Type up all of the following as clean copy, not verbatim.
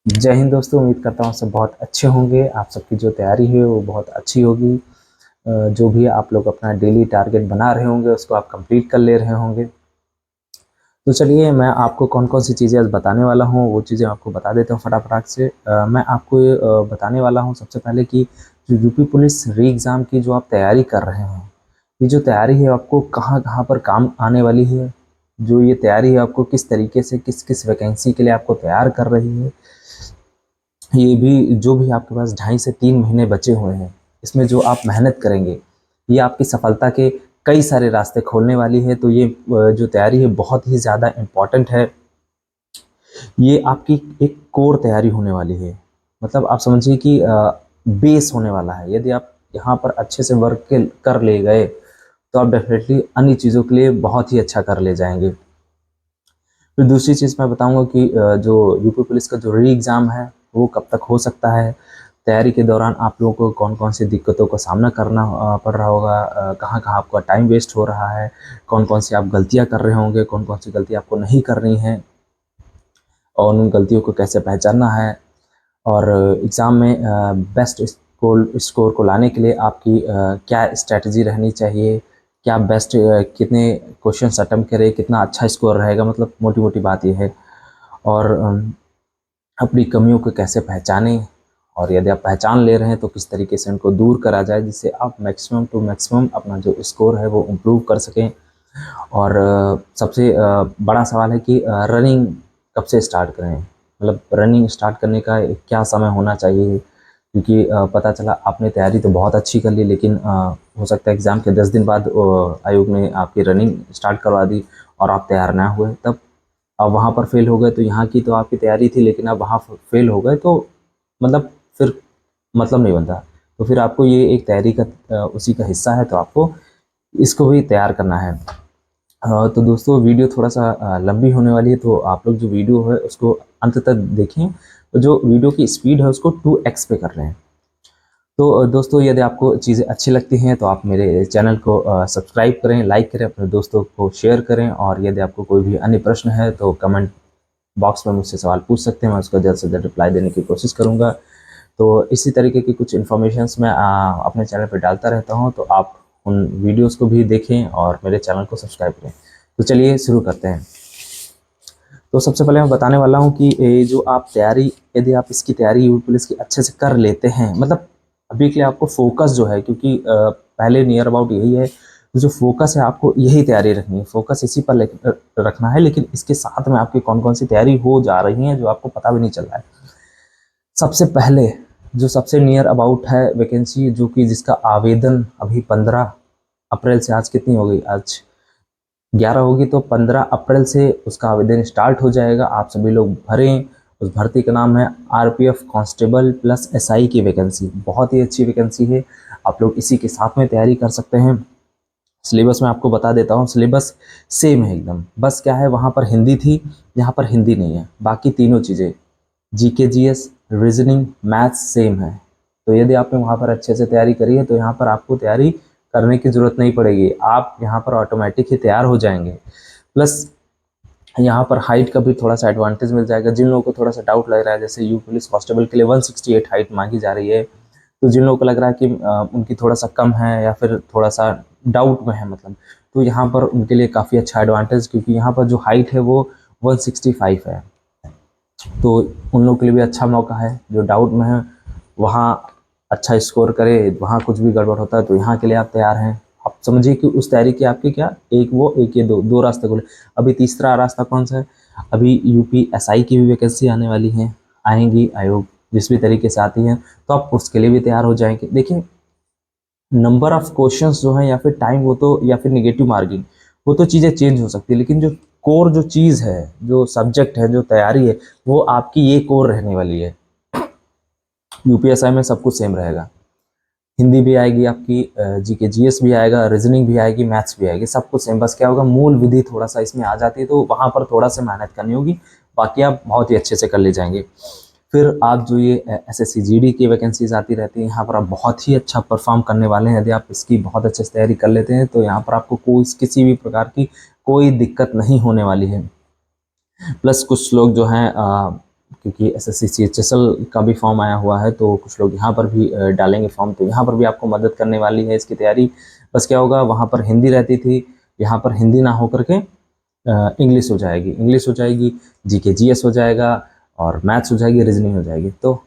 जय हिंद दोस्तों। उम्मीद करता हूँ सब बहुत अच्छे होंगे। आप सबकी जो तैयारी है वो बहुत अच्छी होगी। जो भी आप लोग अपना डेली टारगेट बना रहे होंगे उसको आप कंप्लीट कर ले रहे होंगे। तो चलिए मैं आपको कौन कौन सी चीज़ें आज बताने वाला हूँ वो चीज़ें आपको बता देता हूँ फटाफट से। मैं आपको ये बताने वाला हूँ सबसे पहले कि जो यूपी पुलिस री एग्ज़ाम की जो आप तैयारी कर रहे हैं, ये जो तैयारी है आपको कहाँ कहाँ पर काम आने वाली है। जो ये तैयारी है आपको किस तरीके से किस किस वैकेंसी के लिए आपको तैयार कर रही है। ये भी जो भी आपके पास 2.5 से 3 महीने बचे हुए हैं, इसमें जो आप मेहनत करेंगे ये आपकी सफलता के कई सारे रास्ते खोलने वाली है। तो ये जो तैयारी है बहुत ही ज़्यादा इम्पॉर्टेंट है। ये आपकी एक कोर तैयारी होने वाली है। मतलब आप समझिए कि बेस होने वाला है। यदि आप यहाँ पर अच्छे से वर्क कर ले गए तो आप डेफिनेटली अन्य चीज़ों के लिए बहुत ही अच्छा कर ले जाएंगे। फिर दूसरी चीज़ मैं बताऊंगा कि जो यूपी पुलिस का जो री एग्ज़ाम है वो कब तक हो सकता है। तैयारी के दौरान आप लोगों को कौन कौन सी दिक्कतों का सामना करना पड़ रहा होगा, कहाँ कहाँ आपका टाइम वेस्ट हो रहा है, कौन कौन सी आप गलतियाँ कर रहे होंगे, कौन कौन सी गलती आपको नहीं करनी है और उन गलतियों को कैसे पहचानना है। और एग्ज़ाम में बेस्ट स्कोर को लाने के लिए आपकी क्या स्ट्रैटेजी रहनी चाहिए, क्या बेस्ट कितने क्वेश्चन अटेम्प्ट करें, कितना अच्छा स्कोर रहेगा। मतलब मोटी मोटी बात ये है। और अपनी कमियों को कैसे पहचानें और यदि आप पहचान ले रहे हैं तो किस तरीके से उनको दूर करा जाए जिससे आप मैक्सिमम टू मैक्सिमम अपना जो स्कोर है वो इम्प्रूव कर सकें। और सबसे बड़ा सवाल है कि रनिंग कब से स्टार्ट करें। मतलब रनिंग स्टार्ट करने का क्या समय होना चाहिए, क्योंकि पता चला आपने तैयारी तो बहुत अच्छी कर ली लेकिन हो सकता है एग्ज़ाम के 10 दिन बाद आयोग ने आपकी रनिंग स्टार्ट करवा दी और आप तैयार ना हुए, तब अब वहाँ पर फेल हो गए। तो यहाँ की तो आपकी तैयारी थी लेकिन अब वहाँ फेल हो गए तो मतलब फिर मतलब नहीं बनता। तो फिर आपको ये एक तैयारी का उसी का हिस्सा है, तो आपको इसको भी तैयार करना है। तो दोस्तों वीडियो थोड़ा सा लंबी होने वाली है, तो आप लोग जो वीडियो है उसको अंत तक देखें। तो जो वीडियो की स्पीड है उसको 2x पे कर लें। तो दोस्तों यदि आपको चीज़ें अच्छी लगती हैं तो आप मेरे चैनल को सब्सक्राइब करें, लाइक करें, अपने दोस्तों को शेयर करें। और यदि आपको कोई भी अन्य प्रश्न है तो कमेंट बॉक्स में मुझसे सवाल पूछ सकते हैं, मैं उसका जल्द से जल्द रिप्लाई देने की कोशिश करूँगा। तो इसी तरीके की कुछ इन्फॉर्मेशंस मैं अपने चैनल पर डालता रहता हूँ, तो आप उन वीडियोस को भी देखें और मेरे चैनल को सब्सक्राइब करें। तो चलिए शुरू करते हैं। तो सबसे पहले मैं बताने वाला हूँ कि ये जो आप तैयारी, यदि आप इसकी तैयारी यूपी पुलिस की अच्छे से कर लेते हैं, मतलब अभी के लिए आपको फोकस जो है, क्योंकि पहले नियर अबाउट यही है, तो जो फोकस है आपको यही तैयारी रखनी है, फोकस इसी पर रखना है। लेकिन इसके साथ में आपकी कौन कौन सी तैयारी हो जा रही है जो आपको पता भी नहीं चल रहा है। सबसे पहले जो सबसे नियर अबाउट है वैकेंसी, जो कि जिसका आवेदन अभी 15 अप्रैल से, आज कितनी हो गई, आज 11 होगी, तो 15 अप्रैल से उसका आवेदन स्टार्ट हो जाएगा। आप सभी लोग भरें। उस भर्ती का नाम है आरपीएफ कांस्टेबल प्लस एसआई की वैकेंसी। बहुत ही अच्छी वैकेंसी है, आप लोग इसी के साथ में तैयारी कर सकते हैं। सिलेबस मैं आपको बता देता हूँ, सिलेबस सेम है एकदम। बस क्या है, वहाँ पर हिंदी थी, यहाँ पर हिंदी नहीं है। बाकी तीनों चीज़ें GK GS reasoning maths same है। तो यदि आपने वहाँ पर अच्छे से तैयारी करी है तो यहाँ पर आपको तैयारी करने की ज़रूरत नहीं पड़ेगी, आप यहाँ पर ऑटोमेटिक ही तैयार हो जाएंगे। प्लस यहाँ पर हाइट का भी थोड़ा सा एडवांटेज मिल जाएगा। जिन लोगों को थोड़ा सा डाउट लग रहा है, जैसे यू पुलिस कांस्टेबल के लिए 168 हाइट मांगी जा रही है, तो जिन लोगों को लग रहा है कि उनकी थोड़ा सा कम है या फिर थोड़ा सा डाउट में है, मतलब, तो यहाँ पर उनके लिए काफ़ी अच्छा एडवांटेज, क्योंकि यहाँ पर जो हाइट है वो 165 है। तो उन लोगों के लिए भी अच्छा मौका है जो डाउट में है, वहाँ अच्छा स्कोर करे। वहाँ कुछ भी गड़बड़ होता है तो यहाँ के लिए आप तैयार हैं। आप समझिए कि उस तैयारी की आपकी क्या, एक वो एक ये दो दो रास्ते खुले। अभी तीसरा रास्ता कौन सा है, अभी यूपी एसआई की भी वैकेंसी आने वाली है, आएंगी, आयोग जिस भी तरीके से आती हैं, तो आप उसके लिए भी तैयार हो जाएंगे। देखिए नंबर ऑफ क्वेश्चंस जो है या फिर टाइम, वो तो, या फिर निगेटिव मार्किंग, वो तो चीज़ें चेंज हो सकती है, लेकिन जो कोर जो चीज़ है, जो सब्जेक्ट है, जो तैयारी है, वो आपकी ये कोर रहने वाली है। यूपीएसआई में सब कुछ सेम रहेगा। हिंदी भी आएगी आपकी, जीके जीएस भी आएगा, रीजनिंग भी आएगी, मैथ्स भी आएगी, सब कुछ सेम। बस क्या होगा, मूल विधि थोड़ा सा इसमें आ जाती है, तो वहाँ पर थोड़ा सा मेहनत करनी होगी, बाकी आप बहुत ही अच्छे से कर ले जाएंगे। फिर आप जो ये एसएससी जीडी की वैकेंसीज आती रहती हैं, यहाँ पर आप बहुत ही अच्छा परफॉर्म करने वाले हैं। यदि आप इसकी बहुत अच्छे से तैयारी कर लेते हैं तो यहाँ पर आपको कोई किसी भी प्रकार की कोई दिक्कत नहीं होने वाली है। प्लस कुछ लोग जो हैं क्योंकि एसएससी सीएचएसएल का भी फॉर्म आया हुआ है, तो कुछ लोग यहाँ पर भी डालेंगे फॉर्म, तो यहाँ पर भी आपको मदद करने वाली है इसकी तैयारी। बस क्या होगा, वहाँ पर हिंदी रहती थी, यहाँ पर हिंदी ना होकर के इंग्लिश हो जाएगी, इंग्लिश हो जाएगी, जीके जीएस हो जाएगा, और मैथ्स हो जाएगी, रीजनिंग हो जाएगी। तो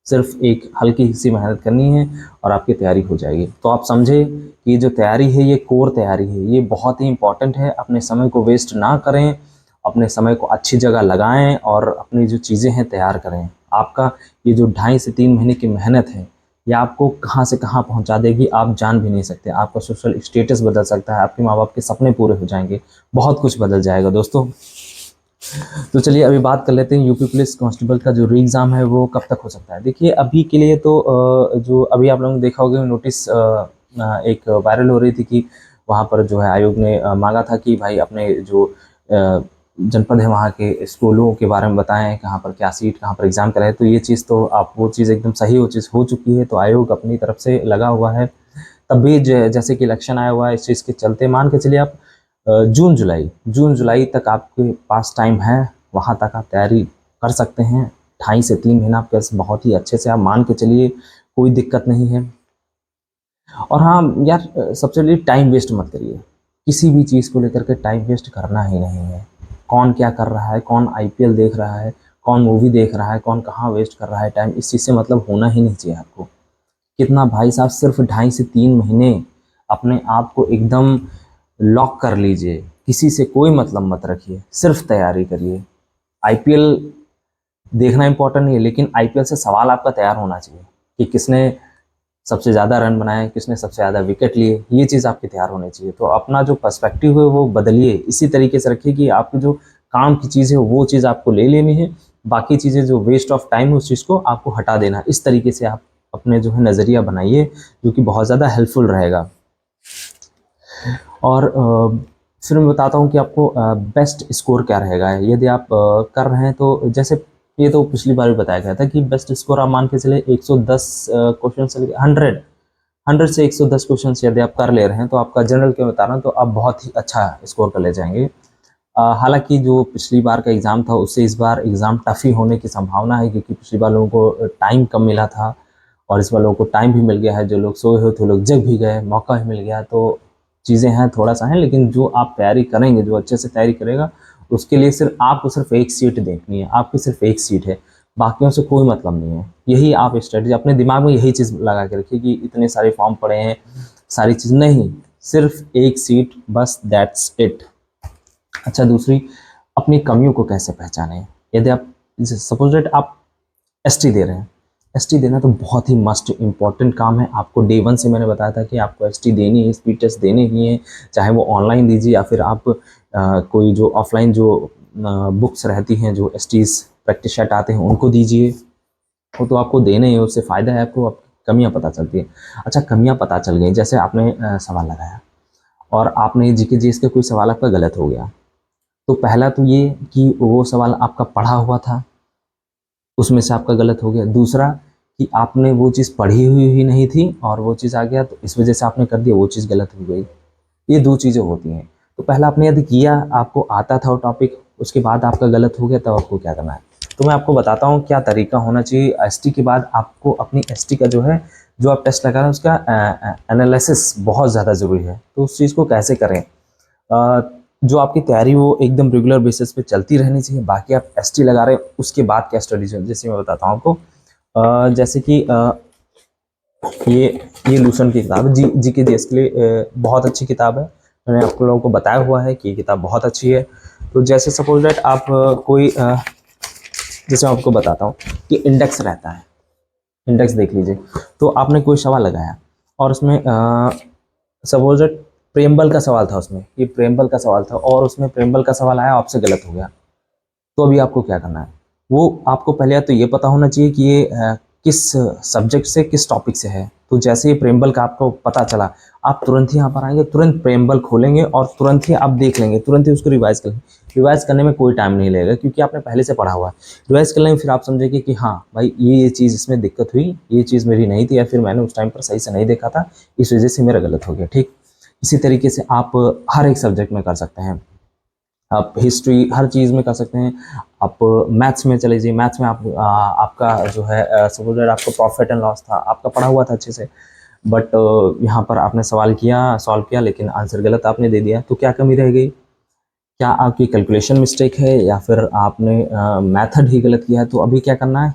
सिर्फ एक हल्की सी मेहनत करनी है और आपकी तैयारी हो जाएगी। तो आप समझे कि जो तैयारी है ये कोर तैयारी है, ये बहुत ही इंपॉर्टेंट है। अपने समय को वेस्ट ना करें, अपने समय को अच्छी जगह लगाएं और अपनी जो चीज़ें हैं तैयार करें। आपका ये जो 2.5 से 3 महीने की मेहनत है, ये आपको कहाँ से कहाँ पहुँचा देगी आप जान भी नहीं सकते। आपका सोशल स्टेटस बदल सकता है, आपके माँ बाप के सपने पूरे हो जाएंगे, बहुत कुछ बदल जाएगा दोस्तों। तो चलिए अभी बात कर लेते हैं यूपी पुलिस कांस्टेबल का जो री एग्ज़ाम है वो कब तक हो सकता है। देखिए अभी के लिए तो जो अभी आप लोगों ने देखा होगा नोटिस एक वायरल हो रही थी कि वहाँ पर जो है आयोग ने मांगा था कि भाई अपने जो जनपद है वहाँ के स्कूलों के बारे में बताएं, कहाँ पर क्या सीट, कहाँ पर एग्ज़ाम कराएं। तो ये चीज़ तो आप वो चीज़ एकदम सही वो चीज़ हो चुकी है, तो आयोग अपनी तरफ से लगा हुआ है। तब भी जैसे कि इलेक्शन आया हुआ है, इस चीज़ के चलते मान के चलिए आप जून जुलाई तक आपके पास टाइम है, वहाँ तक आप तैयारी कर सकते हैं। 2.5 से 3 महीना आपके पास बहुत ही अच्छे से आप मान के चलिए, कोई दिक्कत नहीं है। और हाँ यार, सबसे पहले टाइम वेस्ट मत करिए, किसी भी चीज़ को लेकर के टाइम वेस्ट करना ही नहीं है। कौन क्या कर रहा है, कौन आईपीएल देख रहा है, कौन मूवी देख रहा है, कौन कहाँ वेस्ट कर रहा है टाइम, इस चीज़ से मतलब होना ही नहीं चाहिए आपको। कितना भाई साहब, सिर्फ 2.5 से 3 महीने अपने आप को एकदम लॉक कर लीजिए, किसी से कोई मतलब मत रखिए, सिर्फ तैयारी करिए। आईपीएल देखना इंपॉर्टेंट नहीं है, लेकिन आईपीएल से सवाल आपका तैयार होना चाहिए कि किसने सबसे ज़्यादा रन बनाए, किसने सबसे ज़्यादा विकेट लिए, ये चीज़ आपकी तैयार होनी चाहिए। तो अपना जो पर्सपेक्टिव है वो बदलिए, इसी तरीके से रखिए कि आपकी जो काम की चीज़ है वो चीज़ आपको ले लेनी है, बाकी चीज़ें जो वेस्ट ऑफ टाइम है उस चीज़ को आपको हटा देना। इस तरीके से आप अपने जो है नज़रिया बनाइए, जो कि बहुत ज़्यादा हेल्पफुल रहेगा। और फिर मैं बताता हूँ कि आपको बेस्ट स्कोर क्या रहेगा यदि आप कर रहे हैं। तो जैसे ये तो पिछली बार भी बताया गया था कि बेस्ट स्कोर आप मान के चले 110 क्वेश्चन से 100 से 110 क्वेश्चन यदि आप कर ले रहे हैं, तो आपका जनरल के बता रहा हूँ, तो आप बहुत ही अच्छा स्कोर कर ले जाएंगे। हालांकि जो पिछली बार का एग्ज़ाम था उससे इस बार एग्ज़ाम टफ ही होने की संभावना है, क्योंकि पिछली बार लोगों को टाइम कम मिला था और इस बार लोगों को टाइम भी मिल गया है। जो लोग सोए हुए थे लोग जग भी गए, मौका भी मिल गया। तो चीज़ें हैं थोड़ा सा हैं, लेकिन जो आप तैयारी करेंगे, जो अच्छे से तैयारी करेगा, उसके लिए सिर्फ आपको सिर्फ एक सीट देखनी है, आपकी सिर्फ एक सीट है, बाकियों से कोई मतलब नहीं है। यही आप स्ट्रेटजी अपने दिमाग में यही चीज़ लगा के रखिए कि इतने सारे फॉर्म पड़े हैं, सारी चीज़ नहीं, सिर्फ एक सीट बस, दैट्स इट। अच्छा, दूसरी, अपनी कमियों को कैसे पहचानें। यदि आप सपोज दैट आप एसटी दे रहे हैं, एसटी देना तो बहुत ही मस्ट इम्पॉर्टेंट काम है। आपको डे 1 से मैंने बताया था कि आपको एसटी देनी है, स्पीड टेस्ट देने ही है, चाहे वो ऑनलाइन दीजिए या फिर आप कोई जो ऑफलाइन जो बुक्स रहती हैं, जो एसटीज प्रैक्टिस सेट आते हैं, उनको दीजिए। वो तो आपको देने हैं, उससे फ़ायदा है आपको, आपकी कमियाँ पता चलती है। अच्छा, कमियाँ पता चल गई, जैसे आपने सवाल लगाया और आपने जीके जीएस का कोई सवाल आपका गलत हो गया, तो पहला तो ये कि वो सवाल आपका पढ़ा हुआ था, उसमें से आपका गलत हो गया। दूसरा कि आपने वो चीज़ पढ़ी हुई ही नहीं थी और वो चीज़ आ गया, तो इस वजह से आपने कर दिया, वो चीज़ गलत हो गई। ये 2 चीज़ें होती हैं। तो पहला आपने यदि किया, आपको आता था वो टॉपिक, उसके बाद आपका गलत हो गया, तब आपको क्या करना है। तो मैं आपको बताता हूँ क्या तरीका होना चाहिए। एसटी के बाद आपको अपनी एसटी का जो है, जो आप टेस्ट लगा रहे हैं उसका एनालिसिस बहुत ज़्यादा ज़रूरी है। तो उस चीज़ को कैसे करें, जो आपकी तैयारी वो एकदम रेगुलर बेसिस पे चलती रहनी चाहिए। बाकी आप एसटी लगा रहे हैं, उसके बाद क्या स्टडीज है, जैसे मैं बताता हूँ आपको। जैसे कि ये लूसन की किताब है, जी के जीएस के लिए बहुत अच्छी किताब है। मैंने आप लोगों को बताया हुआ है कि ये किताब बहुत अच्छी है। तो जैसे सपोज दैट आप कोई जैसे मैं आपको बताता हूँ कि इंडेक्स रहता है, इंडेक्स देख लीजिए। तो आपने कोई सवाल लगाया और उसमें सपोज दैट प्रेम्बल का सवाल था, उसमें ये प्रेम्बल का सवाल था और उसमें प्रेम्बल का सवाल आया, आपसे गलत हो गया। तो अभी आपको क्या करना है, वो आपको पहले तो ये पता होना चाहिए कि ये किस सब्जेक्ट से, किस टॉपिक से है। तो जैसे ही प्रेम्बल का आपको पता चला, आप तुरंत ही यहाँ पर आएंगे, तुरंत प्रेम्बल खोलेंगे और तुरंत ही आप देख लेंगे, तुरंत ही उसको रिवाइज करेंगे। रिवाइज करने में कोई टाइम नहीं लगेगा, क्योंकि आपने पहले से पढ़ा हुआ है। रिवाइज करने में फिर आप समझेंगे कि हाँ भाई, ये चीज़ इसमें दिक्कत हुई, ये चीज़ मेरी नहीं थी, या फिर मैंने उस टाइम पर सही से नहीं देखा था, इस वजह से मेरा गलत हो गया। ठीक, इसी तरीके से आप हर एक सब्जेक्ट में कर सकते हैं। आप हिस्ट्री हर चीज़ में कर सकते हैं। आप मैथ्स में चले जाइए, मैथ्स में आप आपका जो है सपोज दैट आपका प्रॉफिट एंड लॉस था, आपका पढ़ा हुआ था अच्छे से, बट यहाँ पर आपने सवाल किया, सॉल्व किया, लेकिन आंसर गलत आपने दे दिया, तो क्या कमी रह गई? क्या आपकी कैलकुलेशन मिस्टेक है या फिर आपने मेथड ही गलत किया है? तो अभी क्या करना है,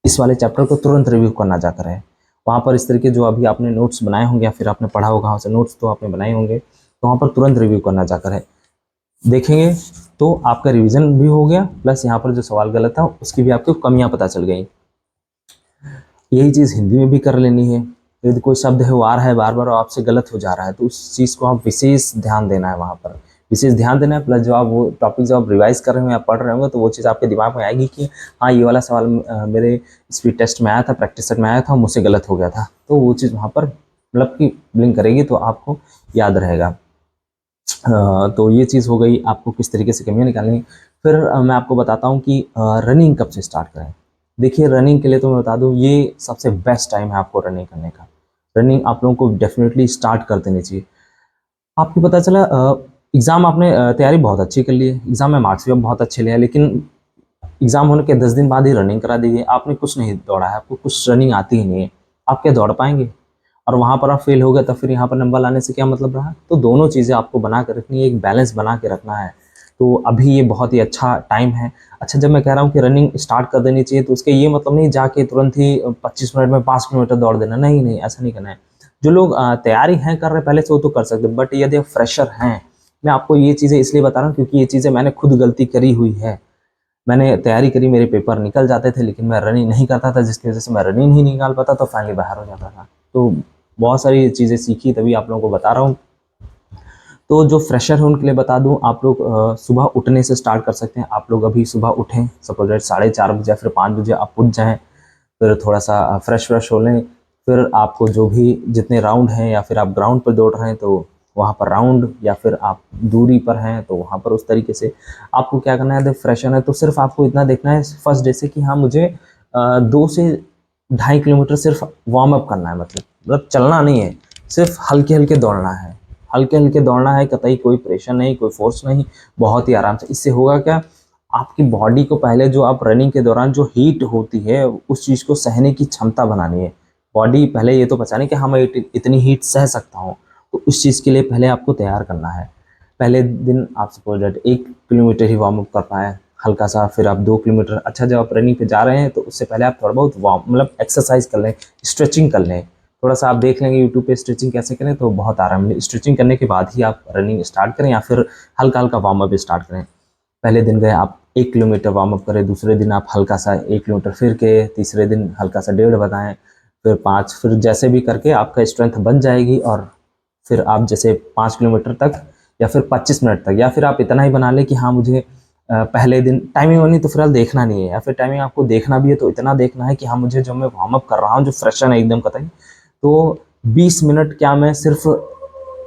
इस वाले चैप्टर को तुरंत रिव्यू करना जाकर है। वहाँ पर इस तरीके जो अभी आपने नोट्स बनाए होंगे या फिर आपने पढ़ा होगा, वहाँ से नोट्स तो आपने बनाए होंगे, तो वहाँ पर तुरंत रिव्यू करना जाकर है। देखेंगे तो आपका रिवीजन भी हो गया, प्लस यहाँ पर जो सवाल गलत था उसकी भी आपको कमियां पता चल गई। यही चीज़ हिंदी में भी कर लेनी है। यदि कोई शब्द है वो आ रहा है बार बार और आपसे गलत हो जा रहा है, तो उस चीज़ को आप विशेष ध्यान देना है, वहाँ पर विशेष ध्यान देना है। प्लस जो आप वो टॉपिक जब आप रिवाइज कर रहे हो या पढ़ रहे होंगे, तो वो चीज़ आपके दिमाग में आएगी कि हाँ, ये वाला सवाल मेरे स्पीड टेस्ट में आया था, प्रैक्टिस सेट में आया था, मुझसे गलत हो गया था। तो वो चीज़ वहाँ पर मतलब कि ब्लिंक करेगी, तो आपको याद रहेगा। तो ये चीज़ हो गई, आपको किस तरीके से कमियाँ निकालनी। फिर मैं आपको बताता हूँ कि रनिंग कब से स्टार्ट करें। देखिए, रनिंग के लिए तो मैं बता दूँ, ये सबसे बेस्ट टाइम है आपको रनिंग करने का। रनिंग आप लोगों को डेफिनेटली स्टार्ट कर देनी चाहिए। आपको पता चला एग्ज़ाम आपने तैयारी बहुत अच्छी कर ली है, एग्ज़ाम में मार्क्स भी आप बहुत अच्छे लिए हैं, लेकिन एग्ज़ाम होने के 10 दिन बाद ही रनिंग करा दी है। आपने कुछ नहीं दौड़ा है, आपको कुछ रनिंग आती ही नहीं है, आप क्या दौड़ पाएंगे? और वहाँ पर आप फेल हो गए, तो फिर यहाँ पर नंबर लाने से क्या मतलब रहा? तो दोनों चीज़ें आपको बना के रखनी है, एक बैलेंस बना के रखना है। तो अभी ये बहुत ही अच्छा टाइम है। अच्छा, जब मैं कह रहा हूँ कि रनिंग स्टार्ट कर देनी चाहिए, तो उसके ये मतलब नहीं जाके तुरंत ही 25 मिनट में 5 किलोमीटर दौड़ देना, नहीं नहीं, ऐसा नहीं करना है। जो लोग तैयारी हैं कर रहे हैं पहले से, वो तो कर सकते हैं, बट यदि आप फ्रेशर हैं, मैं आपको ये चीज़ें इसलिए बता रहा हूँ क्योंकि ये चीज़ें मैंने खुद गलती करी हुई है। मैंने तैयारी करी, मेरे पेपर निकल जाते थे, लेकिन मैं रनिंग नहीं करता था, जिसकी वजह से मैं रनिंग नहीं निकाल पाता, तो फाइनली बाहर हो जाता था। तो बहुत सारी चीज़ें सीखी, तभी आप लोगों को बता रहा हूँ। तो जो फ्रेशर है उनके लिए बता दूं, आप लोग सुबह उठने से स्टार्ट कर सकते हैं। आप लोग अभी सुबह उठें, सपोज दैट 4:30 बजे या फिर 5 बजे आप उठ जाएं, फिर थोड़ा सा फ्रेश हो लें। फिर आपको जो भी जितने राउंड हैं, या फिर आप ग्राउंड पर दौड़ रहे हैं तो वहाँ पर राउंड, या फिर आप दूरी पर हैं तो वहाँ पर उस तरीके से आपको क्या करना है। जब फ्रेश होना है तो सिर्फ आपको इतना देखना है फर्स्ट डे से कि हाँ, मुझे 2 से 2.5 किलोमीटर सिर्फ वार्म अप करना है, मतलब चलना नहीं है, सिर्फ हल्के हल्के दौड़ना है, हल्के हल्के दौड़ना है, कतई कोई प्रेशर नहीं, कोई फोर्स नहीं, बहुत ही आराम से। इससे होगा क्या, आपकी बॉडी को पहले जो आप रनिंग के दौरान जो हीट होती है, उस चीज़ को सहने की क्षमता बनानी है। बॉडी पहले ये तो पहचाने कि हाँ, मैं इतनी हीट सह सकता हूँ, तो उस चीज़ के लिए पहले आपको तैयार करना है। पहले दिन आप suppose that 1 kilometre he warm up कर पाएँ हल्का सा, फिर आप 2 किलोमीटर। अच्छा, जब आप रनिंग पे जा रहे हैं तो उससे पहले आप थोड़ा बहुत वार्म मतलब एक्सरसाइज कर लें, स्ट्रेचिंग कर लें। थोड़ा सा आप देख लेंगे यूट्यूब पे स्ट्रेचिंग कैसे करें, तो बहुत आराम मिले। स्ट्रेचिंग करने के बाद ही आप रनिंग स्टार्ट करें, या फिर हल्का हल्का वार्म अप स्टार्ट करें। पहले दिन गए आप 1 किलोमीटर वार्म अप करें, दूसरे दिन आप हल्का सा 1 किलोमीटर फिर के, तीसरे दिन हल्का सा 1.5 बताएं, फिर 5, फिर जैसे भी करके आपका स्ट्रेंथ बन जाएगी। और फिर आप जैसे 5 किलोमीटर तक, या फिर 25 मिनट तक, या फिर आप इतना ही बना लें कि हाँ, मुझे पहले दिन टाइमिंग वाली तो फिलहाल देखना नहीं है, या फिर टाइमिंग आपको देखना भी है तो इतना देखना है कि हाँ, मुझे जो मैं वार्म अप कर रहा हूँ, जो फ्रेशन है एकदम कतई, तो 20 मिनट क्या मैं सिर्फ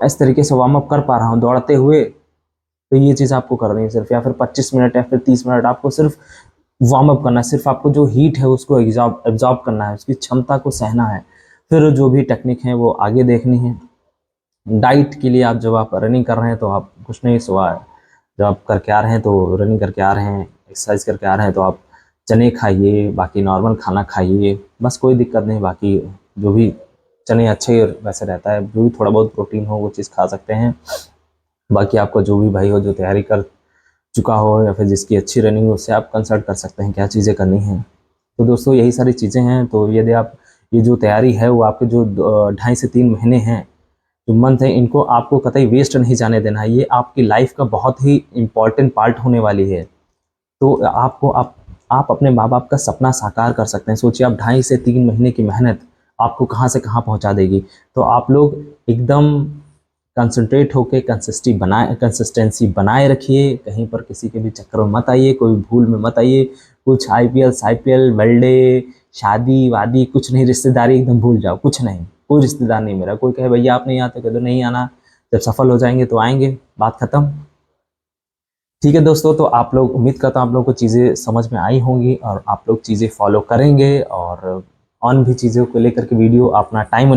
इस तरीके से वार्म अप कर पा रहा हूँ दौड़ते हुए। तो ये चीज़ आपको करनी है सिर्फ, या फिर 25 मिनट या फिर 30 मिनट आपको सिर्फ वार्म अप करना है। सिर्फ आपको जो हीट है उसको एब्जॉर्ब करना है, उसकी क्षमता को सहना है। फिर जो भी टेक्निक है वो आगे देखनी है। डाइट के लिए आप जब आप रनिंग कर रहे हैं तो आप कुछ नहीं, सुबह जब आप करके आ रहे हैं तो रनिंग करके आ रहे हैं, एक्सरसाइज करके आ रहे हैं, तो आप चने खाइए, बाकी नॉर्मल खाना खाइए, बस कोई दिक्कत नहीं। बाकी जो भी चने अच्छे वैसे रहता है, जो भी थोड़ा बहुत प्रोटीन हो वो चीज़ खा सकते हैं। बाकी आपका जो भी भाई हो जो तैयारी कर चुका हो, या फिर जिसकी अच्छी रनिंग हो, उससे आप कंसल्ट कर सकते हैं क्या चीज़ें करनी हैं। तो दोस्तों, यही सारी चीज़ें हैं। तो यदि आप ये जो तैयारी है वो आपके जो 2.5 से 3 महीने हैं, जो मंथ है, इनको आपको कतई वेस्ट नहीं जाने देना है। ये आपकी लाइफ का बहुत ही इम्पॉर्टेंट पार्ट होने वाली है। तो आपको आप अपने माँ बाप का सपना साकार कर सकते हैं। सोचिए, आप 2.5 से 3 महीने की मेहनत आपको कहाँ से कहाँ पहुँचा देगी। तो आप लोग एकदम कंसंट्रेट होके कंसिस्टेंसी बनाए रखिए, कहीं पर किसी के भी चक्कर में मत आइए, कोई भूल में मत आइए। कुछ आईपीएल बर्थडे शादी वादी कुछ नहीं, रिश्तेदारी एकदम भूल जाओ, कुछ नहीं, कोई रिश्तेदार नहीं मेरा। कोई कहे भैया आप नहीं आते, कह दो नहीं आना, जब सफल हो जाएंगे तो आएंगे, बात खत्म। ठीक है दोस्तों, तो आप लोग, उम्मीद करता हूँ आप लोगों को चीज़ें समझ में आई होंगी और आप लोग चीज़ें फॉलो करेंगे, और ऑन भी चीज़ों को लेकर के वीडियो अपना टाइम